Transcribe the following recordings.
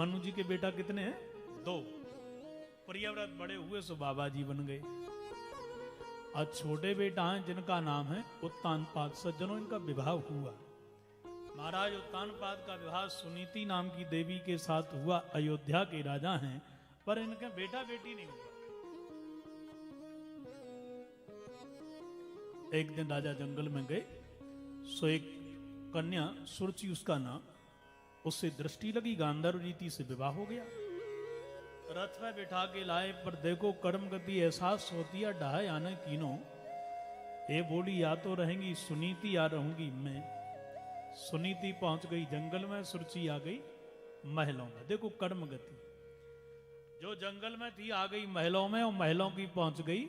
मनु जी के बेटा कितने हैं? 2। प्रियव्रत बड़े हुए सो बाबा जी बन गए। आज छोटे बेटा हैं जिनका नाम है उत्तानपाद। सज्जनों, इनका विवाह हुआ। महाराज उत्तानपाद का विवाह सुनीति नाम की देवी के साथ हुआ। अयोध्या के राजा हैं, पर इनके बेटा बेटी नहीं हुआ। एक दिन राजा जंगल में गए, सो एक कन्या सुरचि उसका नाम, उससे दृष्टि लगी, गांधर्व रीति से विवाह हो गया। रथ में बिठा के लाए, पर देखो कर्म गति एहसास होती है ढाई आने कीनो। ये बोली या तो रहेंगी सुनीति या रहूंगी मैं। सुनीति पहुंच गई जंगल में, सुरचि आ गई महलों में। देखो कर्म गति, जो जंगल में थी आ गई महलों में, और महलों की पहुंच गई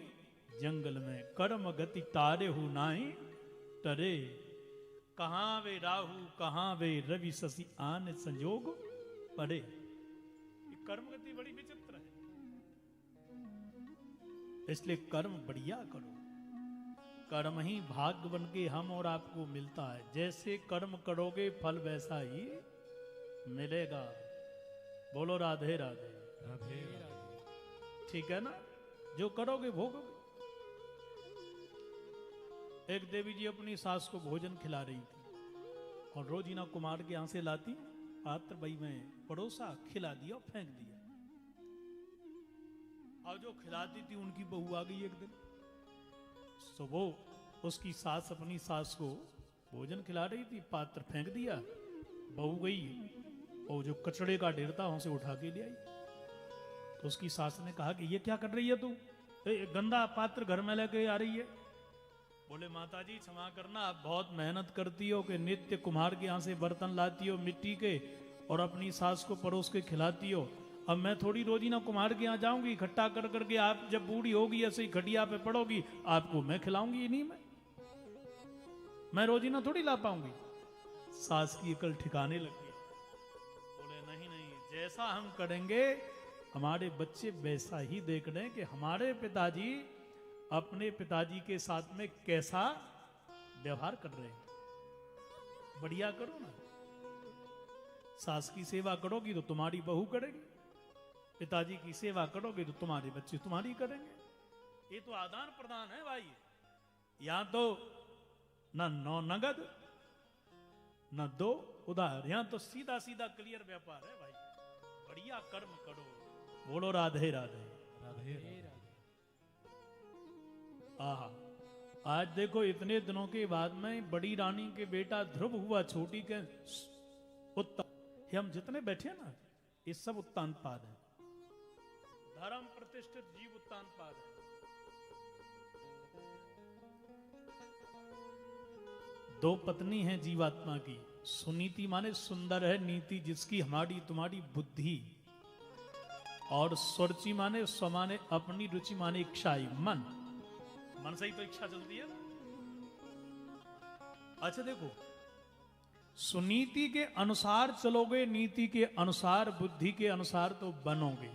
जंगल में। कर्म गति तारे हु नाई तरे, कहां वे राहु कहां वे रवि शशि आन संयोग पड़े। कर्म गति बड़ी विचित्र है, इसलिए कर्म बढ़िया करो। कर्म ही भाग्य बन के हम और आपको मिलता है। जैसे कर्म करोगे फल वैसा ही मिलेगा। बोलो राधे राधे। राधे राधे। ठीक है ना? जो करोगे भोगोगे। एक देवी जी अपनी सास को भोजन खिला रही थी, और रोजीना कुमार के यहां से लाती, पात्र बई में पड़ोसा, खिला दिया और फेंक दिया। और जो खिलाती थी उनकी बहू आ गई एक दिन, सो वो उसकी सास अपनी सास को भोजन खिला रही थी, पात्र फेंक दिया। बहू गई और जो कचड़े का ढेर था उसे उठा के ले आई। तो उसकी सास ने कहा कि ये क्या कर रही है तू? गंदा पात्र घर में लेके आ रही है। बोले माता जी क्षमा करना, आप बहुत मेहनत करती हो कि नित्य कुम्हार के यहाँ से बर्तन लाती हो मिट्टी के, और अपनी सास को परोस के खिलाती हो। अब मैं थोड़ी रोजीना कुम्हार के यहाँ जाऊंगी इकट्ठा कर करके, आप जब बूढ़ी होगी ऐसे ही खटिया पे पड़ोगी, आपको मैं खिलाऊंगी नहीं, मैं रोजीना थोड़ी ला पाऊंगी। सास की अकल ठिकाने लगी। बोले नहीं नहीं, जैसा हम करेंगे हमारे बच्चे वैसा ही देख रहे हैं कि हमारे पिताजी अपने पिताजी के साथ में कैसा व्यवहार कर रहे हैं। बढ़िया करो ना। सास की सेवा करोगी तो तुम्हारी बहू करेगी, पिताजी की सेवा करोगे तो तुम्हारे बच्चे तुम्हारी करेंगे। ये तो आदान प्रदान है भाई। यहां तो न नौ नगद न 2 उधार, यहां तो सीधा सीधा क्लियर व्यापार है भाई। बढ़िया कर्म करो। बोलो राधे राधे। राधे राधे। आहा, आज देखो इतने दिनों के बाद में बड़ी रानी के बेटा ध्रुव हुआ, छोटी के उत्तान। हम जितने बैठे हैं ना, ये सब उत्तानपाद है। धर्म प्रतिष्ठित जीव उत्तानपाद है। दो पत्नी है जीवात्मा की। सुनीति माने सुंदर है, नीति जिसकी हमारी तुम्हारी बुद्धि, और स्वरुचि माने स्व माने अपनी, रुचि माने इच्छाई, मन। मन से ही तो इच्छा चलती है। अच्छा देखो, सुनीति के अनुसार चलोगे, नीति के अनुसार, बुद्धि के अनुसार तो बनोगे,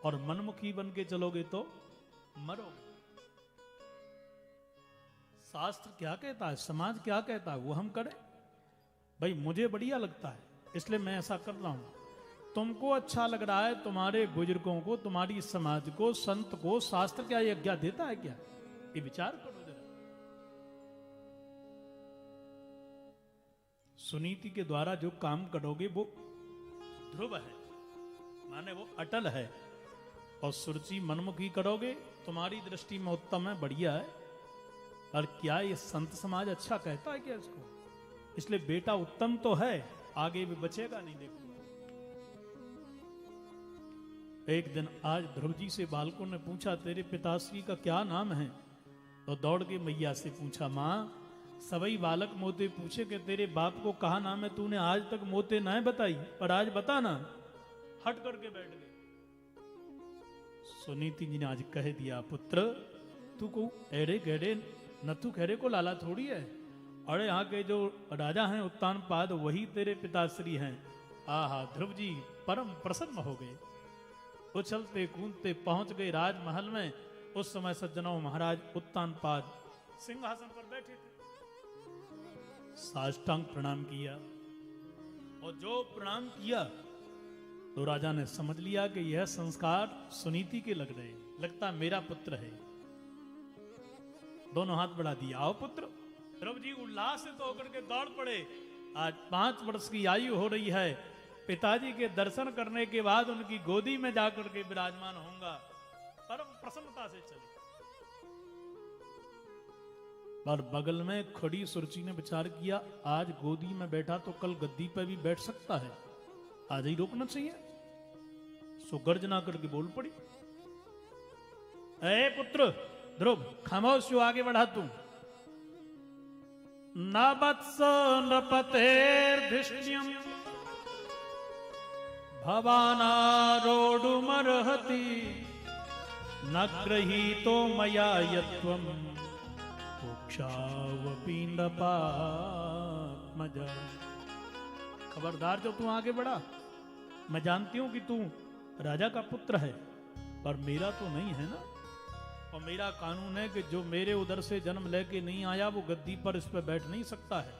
और मनमुखी बन के चलोगे तो मरोगे। शास्त्र क्या कहता है, समाज क्या कहता है, वो हम करें। भाई मुझे बढ़िया लगता है इसलिए मैं ऐसा कर रहा हूं। तुमको अच्छा लग रहा है, तुम्हारे बुजुर्गों को, तुम्हारी समाज को, संत को शास्त्र क्या आज्ञा देता है क्या? ये विचार करो जरा। सुनीति के द्वारा जो काम करोगे वो ध्रुव है, माने वो अटल है, और सुरुचि मनमुखी करोगे तुम्हारी दृष्टि में उत्तम है, बढ़िया है। और क्या ये संत समाज अच्छा कहता है क्या इसको? इसलिए बेटा उत्तम तो है, आगे भी बचेगा नहीं। देखो एक दिन आज ध्रुव जी से बालकों ने पूछा तेरे पिताश्री का क्या नाम है? तो दौड़ के मैया से पूछा, माँ सभी बालक मोते पूछे कि तेरे बाप को कहा नाम है, तूने आज तक मोते ना बताई, पर आज बता ना। हट करके बैठ गए। सुनीति जी ने आज कह दिया, पुत्र तू को एड़े गहरे नथु खैरे को लाला थोड़ी है। अरे यहाँ के जो राजा हैं उत्तानपाद वही तेरे पिताश्री हैं। आहा, ध्रुव जी परम प्रसन्न हो गए, उछलते कूदते पहुंच गए राजमहल में। उस समय सज्जनों महाराज उत्तानपाद सिंहासन पर बैठे थे। साष्टांग प्रणाम किया, और जो प्रणाम किया तो राजा ने समझ लिया कि यह संस्कार सुनीति के लग रहे, लगता मेरा पुत्र है। दोनों हाथ बढ़ा दिया, आओ पुत्र। ध्रुव जी उल्लास से तो होकर के दौड़ पड़े। आज 5 वर्ष की आयु हो रही है, पिताजी के दर्शन करने के बाद उनकी गोदी में जाकर के विराजमान होऊंगा, परम प्रसन्नता से चले। पर बगल में खड़ी सुरुचि ने विचार किया, आज गोदी में बैठा तो कल गद्दी पर भी बैठ सकता है, आज ही रोकना चाहिए। सो गर्जना करके बोल पड़ी, ए पुत्र ध्रुव, खामोश जो आगे बढ़ा तू। न वत्स नृपतेर्धिष्ण्यम् भवानारोढुमर्हति न गृहीतो मया यत्वम् कुक्षावपि नृपात्मजा। खबरदार जो तू आगे बढ़ा, मैं जानती हूं कि तू राजा का पुत्र है, पर मेरा तो नहीं है ना। और मेरा कानून है कि जो मेरे उदर से जन्म लेके नहीं आया वो गद्दी पर इस पर बैठ नहीं सकता है।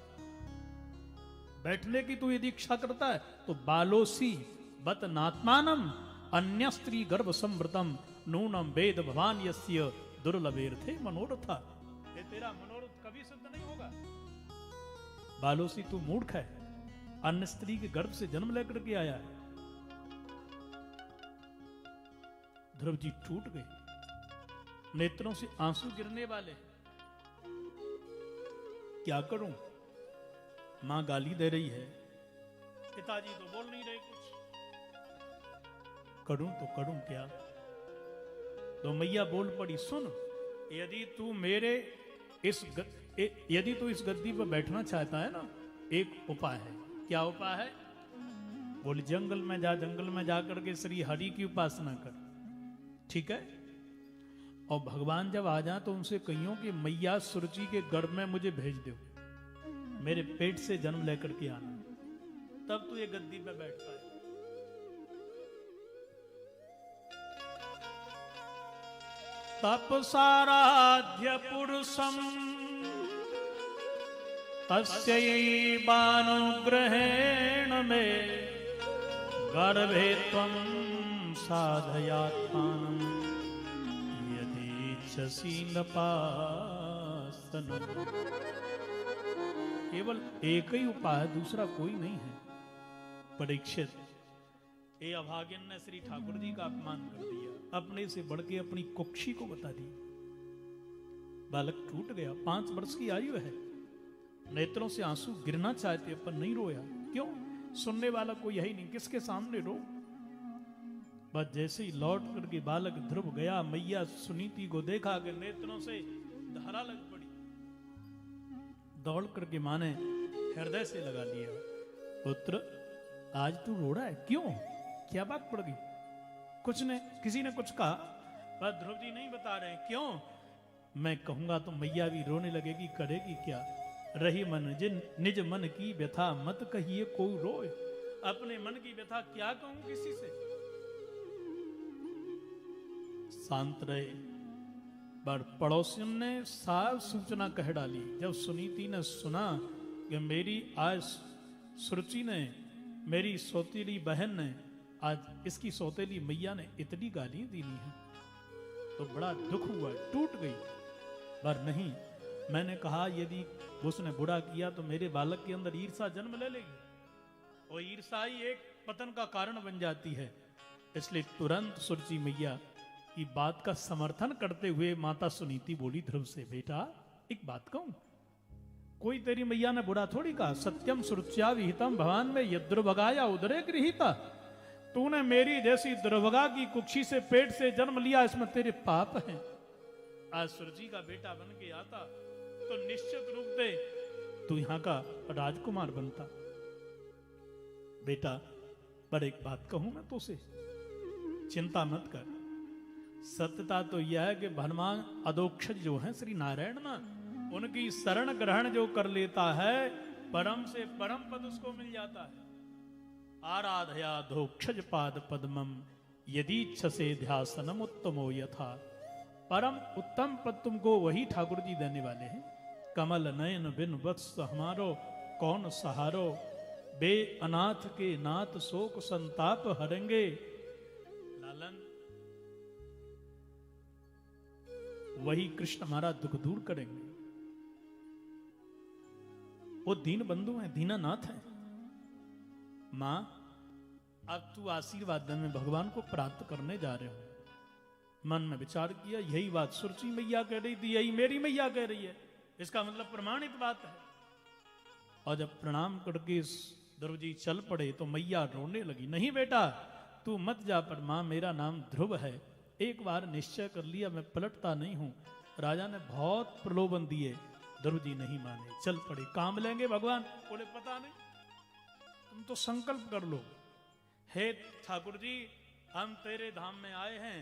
बैठने की तू यदि इच्छा करता है तो बालोसी बत नात्मानम अन्य स्त्री गर्भ संवृतम नूनम वेद भवान यस्य दुर्लभेर्थे मनोरथा। ये तेरा मनोरथ कभी सिद्ध नहीं होगा। बालोसी तू मूर्ख है, अन्य स्त्री के गर्भ से जन्म लेकर के आया है। ध्रुव जी टूट गए, नेत्रों से आंसू गिरने वाले। क्या करूं, मां गाली दे रही है, पिताजी तो बोल नहीं रहे कुछ, करूं तो करूं क्या। तो मैया बोल पड़ी, सुन, यदि तू इस गद्दी पर बैठना चाहता है ना, एक उपाय है। क्या उपाय है? बोली जंगल में जा, जंगल में जाकर के श्री हरि की उपासना कर, ठीक है। और भगवान जब आ जाए तो उनसे कहियो कि मैया सुरुचि के गर्भ में मुझे भेज दो, मेरे पेट से जन्म लेकर के आना, तब तू ये गद्दी पे बैठ पाए। तपसाराध्य पुरुषम तस्यैवानुग्रहेण मे गर्भे त्वं साधयात्मानं यदीच्छसि नपासनं। केवल एक ही उपाय, दूसरा कोई नहीं है। परीक्षित, ये अभागिन ने श्री ठाकुर जी का अपमान कर दिया, अपने से बढ़ के अपनी कुक्षी को बता दी। बालक टूट गया, 5 वर्ष की आयु है, नेत्रों से आंसू गिरना चाहते पर नहीं रोया। क्यों? सुनने वाला कोई यही नहीं, किसके सामने रो। बस जैसे ही लौट करके बालक ध्रुव गया, मैया सुनीति को देखा कि नेत्रों से धारा लग पड़ी। दौड़ करके मां ने हृदय से लगा लिया, पुत्र आज तू रो रहा है, क्यों, क्या बात पड़ गई? कुछ ने, किसी ने कुछ कहा, पर ध्रुव जी नहीं बता रहे। क्यों? मैं कहूंगा तो मैया भी रोने लगेगी, करेगी क्या। रही मन जिन निज मन की व्यथा मत कहिए कोई रोए। अपने मन की व्यथा क्या कहूं किसी से। शांत रहे। पर पड़ोसियों ने साफ सूचना कह डाली। जब सुनीति ने सुना कि मेरी आज सुरुचि ने, मेरी सौतेली बहन ने, आज इसकी सौतेली मैया ने इतनी गाली दी है, तो बड़ा दुख हुआ, टूट गई। पर नहीं, मैंने कहा यदि उसने बुरा किया तो मेरे बालक के अंदर ईर्षा जन्म ले लेगी, और ईर्षा ही एक पतन का कारण बन जाती है। इसलिए तुरंत सुरुचि मैया की बात का समर्थन करते हुए माता सुनीति बोली ध्रुव से, बेटा एक बात कहूं, कोई तेरी मैया ने बुरा थोड़ी कहा। सत्यम सुरुच्या विहितम भगवान में यद्रुभगाया उदरे गृहीता। तूने मेरी जैसी दुर्भगा की कुक्षी से, पेट से जन्म लिया, इसमें तेरे पाप हैं। आज सुरुचि का बेटा बन के आता तो निश्चित रूप से तू यहां का राजकुमार बनता। बेटा पर एक बात कहूं मैं तो से, चिंता मत कर। सत्यता तो यह है कि भगवान अधोक्षज जो है श्री नारायण ना, उनकी शरण ग्रहण जो कर लेता है, परम से परम पद उसको मिल जाता है। आराधया धोक्षज पाद पद्मम यदि छसे ध्यासनम उत्तमो यथा। परम उत्तम पद तुमको वही ठाकुर जी देने वाले हैं। कमल नयन बिन वत्स हमारो कौन सहारो, बे अनाथ के नाथ शोक संताप हरेंगे। लालन, वही कृष्ण हमारा दुख दूर करेंगे। वो दीन बंधु हैं, दीनानाथ हैं। मां, अब तू आशीर्वाद दे, मैं भगवान को प्राप्त करने जा रहे हूं। मन में विचार किया, यही बात सुरची मैया कह रही थी, यही मेरी मैया कह रही है, इसका मतलब प्रमाणित बात है। और जब प्रणाम करके ध्रुव जी चल पड़े तो मैया रोने लगी। नहीं बेटा, तू मत जा, पर मां मेरा नाम ध्रुव है, एक बार निश्चय कर लिया, मैं पलटता नहीं हूं। राजा ने बहुत प्रलोभन दिए, ध्रुव जी नहीं माने, चल पड़े। काम लेंगे भगवान, बोले पता नहीं, तुम तो संकल्प कर लो। हे ठाकुर जी, हम तेरे धाम में आए हैं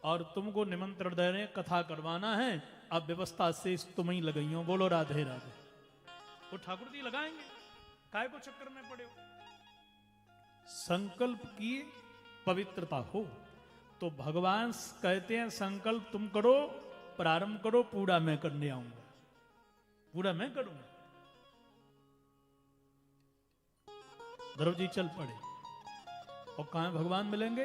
और तुमको निमंत्रण दे रहे हैं, कथा करवाना है, अब व्यवस्था से तुम ही लगाई हो। बोलो राधे राधे। वो ठाकुर जी लगाएंगे, काय को चक्कर में पड़े हो। संकल्प की पवित्रता हो तो भगवान कहते हैं संकल्प तुम करो, प्रारंभ करो, पूरा मैं करने आऊंगा, पूरा मैं करूंगा। ध्रुव जी चल पड़े और कहां भगवान मिलेंगे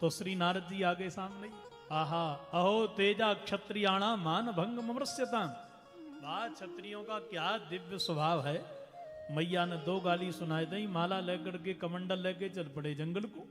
तो श्री नारद जी आगे सामने। आहा, अहो तेजा क्षत्रियाणा मान भंग ममृष्यता। वाह, क्षत्रियों का क्या दिव्य स्वभाव है। मैया ने 2 गाली सुनाई दी, माला लेकर के कमंडल लेके चल पड़े जंगल को।